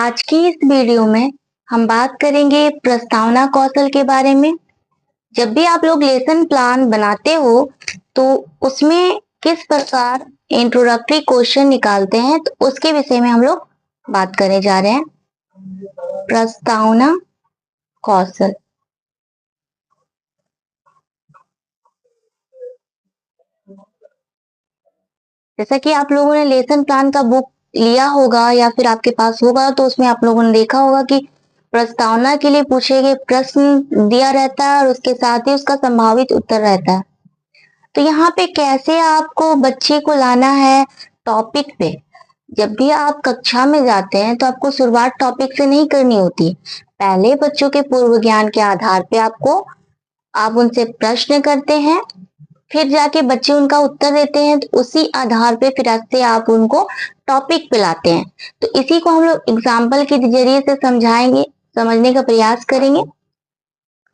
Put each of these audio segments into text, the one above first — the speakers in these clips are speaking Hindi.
आज की इस वीडियो में हम बात करेंगे प्रस्तावना कौशल के बारे में। जब भी आप लोग लेसन प्लान बनाते हो तो उसमें किस प्रकार इंट्रोडक्टरी क्वेश्चन निकालते हैं, तो उसके विषय में हम लोग बात करने जा रहे हैं। प्रस्तावना कौशल। जैसा कि आप लोगों ने लेसन प्लान का बुक लिया होगा या फिर आपके पास होगा, तो उसमें आप लोगों ने देखा होगा कि प्रस्तावना के लिए पूछे गए प्रश्न दिया रहता है और उसके साथ ही उसका संभावित उत्तर रहता है। तो यहाँ पे कैसे आपको बच्चे को लाना है टॉपिक पे। जब भी आप कक्षा में जाते हैं तो आपको शुरुआत टॉपिक से नहीं करनी होती। पहले बच्चों के पूर्व ज्ञान के आधार पे आप उनसे प्रश्न करते हैं, फिर जाके बच्चे उनका उत्तर देते हैं, तो उसी आधार पे फिर से आप उनको टॉपिक पे लाते हैं। तो इसी को हम लोग एग्जाम्पल के जरिए से समझाएंगे, समझने का प्रयास करेंगे।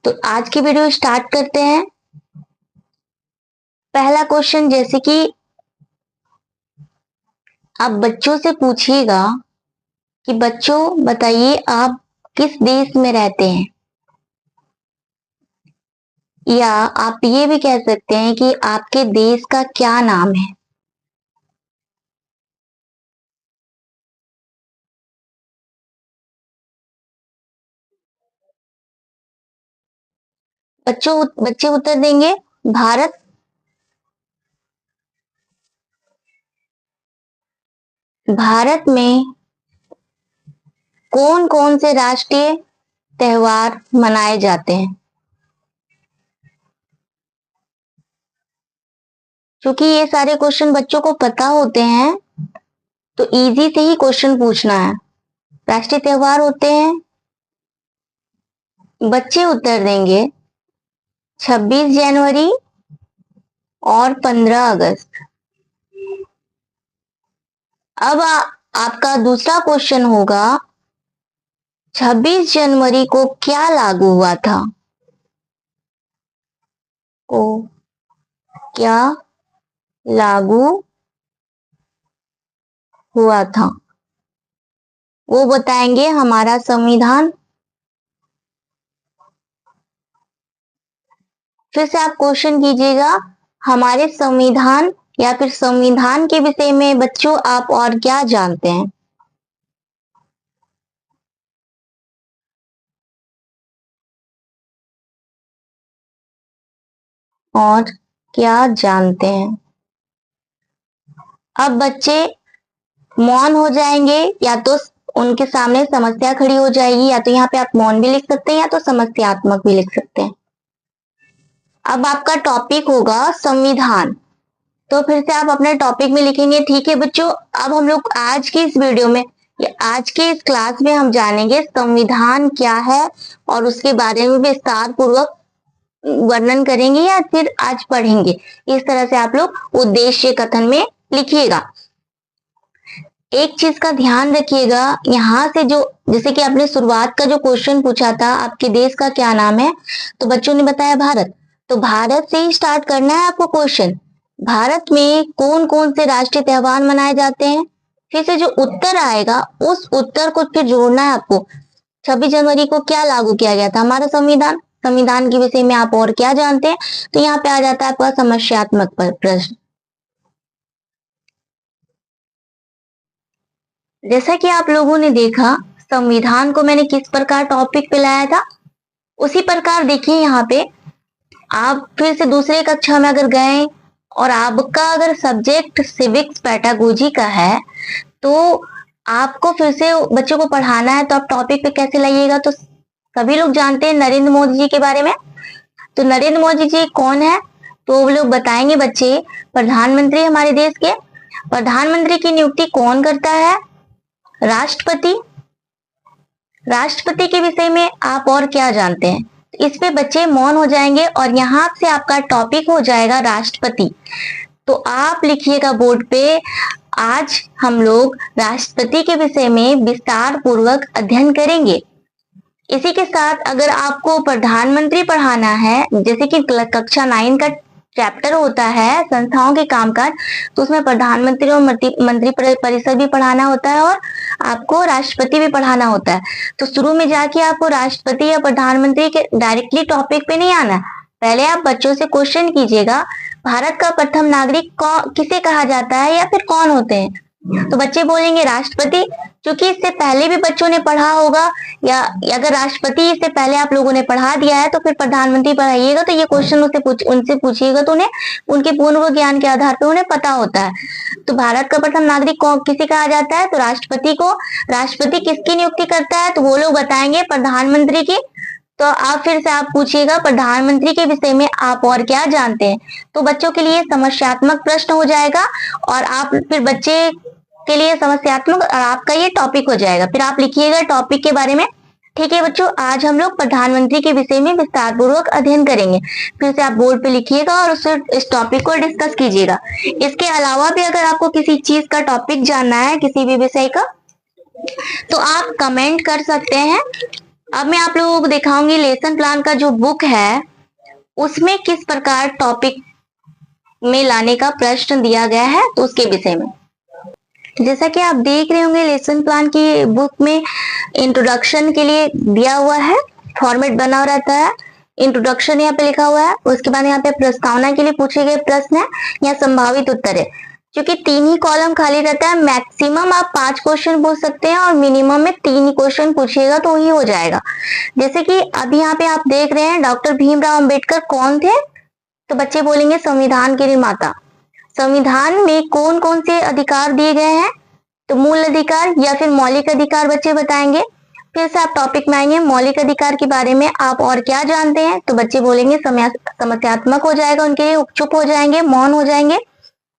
तो आज की वीडियो स्टार्ट करते हैं। पहला क्वेश्चन, जैसे कि आप बच्चों से पूछिएगा कि बच्चों बताइए आप किस देश में रहते हैं, या आप ये भी कह सकते हैं कि आपके देश का क्या नाम है। बच्चे उत्तर देंगे भारत। भारत में कौन कौन से राष्ट्रीय त्योहार मनाए जाते हैं। क्योंकि ये सारे क्वेश्चन बच्चों को पता होते हैं तो इजी से ही क्वेश्चन पूछना है। राष्ट्रीय त्योहार होते हैं, बच्चे उत्तर देंगे 26 जनवरी और 15 अगस्त। अब आपका दूसरा क्वेश्चन होगा 26 जनवरी को क्या लागू हुआ था। को क्या लागू हुआ था, वो बताएंगे हमारा संविधान। फिर से आप क्वेश्चन कीजिएगा हमारे संविधान या फिर संविधान के विषय में बच्चों आप और क्या जानते हैं। और क्या जानते हैं। अब बच्चे मौन हो जाएंगे, या तो उनके सामने समस्या खड़ी हो जाएगी, या तो यहाँ पे आप मौन भी लिख सकते हैं या तो समस्यात्मक भी लिख सकते हैं। अब आपका टॉपिक होगा संविधान, तो फिर से आप अपने टॉपिक में लिखेंगे। ठीक है बच्चों, अब हम लोग आज की इस वीडियो में या आज के इस क्लास में हम जानेंगे संविधान क्या है और उसके बारे में विस्तार पूर्वक वर्णन करेंगे या फिर आज पढ़ेंगे। इस तरह से आप लोग उद्देश्य कथन में लिखिएगा। एक चीज का ध्यान रखिएगा, यहाँ से जो जैसे कि आपने शुरुआत का जो क्वेश्चन पूछा था आपके देश का क्या नाम है, तो बच्चों ने बताया भारत। तो भारत से ही स्टार्ट करना है आपको क्वेश्चन। भारत में कौन कौन से राष्ट्रीय त्योहार मनाए जाते हैं, फिर से जो उत्तर आएगा उस उत्तर को फिर जोड़ना है आपको। 26 जनवरी को क्या लागू किया गया था, हमारा संविधान। संविधान के विषय में आप और क्या जानते हैं, तो यहाँ पे आ जाता है आपका समस्यात्मक प्रश्न। जैसा कि आप लोगों ने देखा संविधान को मैंने किस प्रकार टॉपिक पे लाया था, उसी प्रकार देखिए यहाँ पे आप फिर से दूसरे कक्षा में अगर गए और आपका अगर सब्जेक्ट सिविक्स पैडागोजी का है तो आपको फिर से बच्चों को पढ़ाना है, तो आप टॉपिक पे कैसे लाइएगा। तो सभी लोग जानते हैं नरेंद्र मोदी जी के बारे में। तो नरेंद्र मोदी जी कौन है, तो वो लोग बताएंगे बच्चे प्रधानमंत्री हमारे देश के। प्रधानमंत्री की नियुक्ति कौन करता है, राष्ट्रपति। राष्ट्रपति के विषय में आप और क्या जानते हैं, इस पे बच्चे मौन हो जाएंगे और यहाँ से आपका टॉपिक हो जाएगा राष्ट्रपति। तो आप लिखिएगा बोर्ड पे, आज हम लोग राष्ट्रपति के विषय में विस्तार पूर्वक अध्ययन करेंगे। इसी के साथ अगर आपको प्रधानमंत्री पढ़ाना है, जैसे कि कक्षा 9 का चैप्टर होता है संस्थाओं के कामकाज, तो उसमें प्रधानमंत्री और मंत्री परिषद भी पढ़ाना होता है और आपको राष्ट्रपति भी पढ़ाना होता है। तो शुरू में जाके आपको राष्ट्रपति या प्रधानमंत्री के डायरेक्टली टॉपिक पे नहीं आना, पहले आप बच्चों से क्वेश्चन कीजिएगा, भारत का प्रथम नागरिक किसे कहा जाता है या फिर कौन होते हैं? तो बच्चे बोलेंगे राष्ट्रपति, क्योंकि इससे पहले भी बच्चों ने पढ़ा होगा, या अगर राष्ट्रपति इससे पहले आप लोगों ने पढ़ा दिया है तो फिर प्रधानमंत्री पढ़ाइएगा तो ये क्वेश्चन उनसे पूछिएगा तो उन्हें उनके पूर्व ज्ञान के आधार पर उन्हें पता होता है। तो भारत का प्रथम नागरिक किसे कहा जाता है? तो राष्ट्रपति को। राष्ट्रपति किसकी नियुक्ति करता है? तो वो लोग बताएंगे प्रधानमंत्री की। तो आप फिर से आप पूछिएगा प्रधानमंत्री के विषय में आप और क्या जानते हैं? तो बच्चों के लिए समस्यात्मक प्रश्न हो जाएगा और आप फिर बच्चे के लिए समस्यात्मक और आपका ये टॉपिक हो जाएगा। फिर आप लिखिएगा टॉपिक के बारे में। ठीक है बच्चों, आज हम लोग प्रधानमंत्री के विषय में विस्तार पूर्वक अध्ययन करेंगे। फिर से आप बोर्ड पे लिखिएगा और इस टॉपिक को डिस्कस कीजिएगा। इसके अलावा भी अगर आपको किसी चीज का टॉपिक जानना है, किसी भी विषय का, तो आप कमेंट कर सकते हैं। अब मैं आप लोगों को दिखाऊंगी लेसन प्लान का जो बुक है उसमें किस प्रकार टॉपिक में लाने का प्रश्न दिया गया है, तो उसके विषय में। जैसा कि आप देख रहे होंगे लेसन प्लान की बुक में इंट्रोडक्शन के लिए दिया हुआ है, फॉर्मेट बना रहता है, इंट्रोडक्शन यहाँ पे लिखा हुआ है। उसके बाद यहाँ पे प्रस्तावना के लिए पूछे गए प्रश्न है या संभावित उत्तर है। क्योंकि 3 ही कॉलम खाली रहता है, मैक्सिमम आप 5 क्वेश्चन पूछ सकते हैं और मिनिमम में 3 ही क्वेश्चन पूछिएगा तो ही हो जाएगा। जैसे कि अभी यहाँ पे आप देख रहे हैं डॉक्टर भीमराव अंबेडकर कौन थे? तो बच्चे बोलेंगे संविधान के निर्माता। संविधान में कौन कौन से अधिकार दिए गए हैं? तो मूल अधिकार या फिर मौलिक अधिकार बच्चे बताएंगे। फिर से आप टॉपिक में आएंगे, मौलिक अधिकार के बारे में आप और क्या जानते हैं? तो बच्चे बोलेंगे समस्यात्मक हो जाएगा, उनके लिए चुप हो जाएंगे, मौन हो जाएंगे।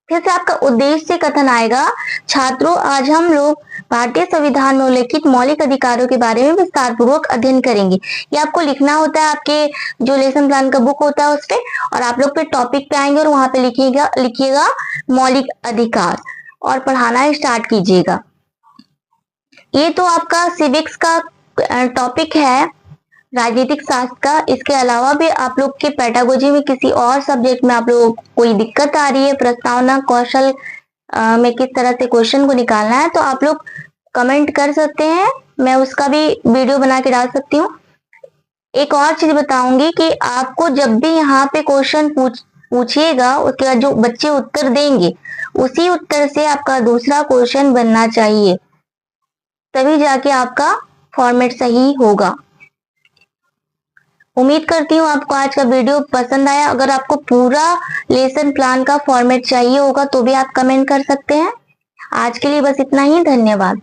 फिर से आपका उद्देश्य कथन आएगा, छात्रों आज हम लोग भारतीय संविधान में उल्लिखित मौलिक अधिकारों के बारे में विस्तार पूर्वक अध्ययन करेंगे। ये आपको लिखना होता है आपके जो लेसन प्लान का बुक होता है उस पे, और आप लोग फिर टॉपिक पे आएंगे और वहां पे लिखिएगा मौलिक अधिकार और पढ़ाना स्टार्ट कीजिएगा। ये तो आपका सिविक्स का टॉपिक है, राजनीतिक शास्त्र का। इसके अलावा भी आप लोग के पेडागोजी में किसी और सब्जेक्ट में आप लोग कोई दिक्कत आ रही है, प्रस्तावना कौशल में किस तरह से क्वेश्चन को निकालना है, तो आप लोग कमेंट कर सकते हैं, मैं उसका भी वीडियो बना के डाल सकती हूँ। एक और चीज बताऊंगी कि आपको जब भी यहाँ पे क्वेश्चन पूछिएगा उसके बाद जो बच्चे उत्तर देंगे उसी उत्तर से आपका दूसरा क्वेश्चन बनना चाहिए, तभी जाके आपका फॉर्मेट सही होगा। उम्मीद करती हूँ आपको आज का वीडियो पसंद आया। अगर आपको पूरा लेसन प्लान का फॉर्मेट चाहिए होगा तो भी आप कमेंट कर सकते हैं। आज के लिए बस इतना ही, धन्यवाद।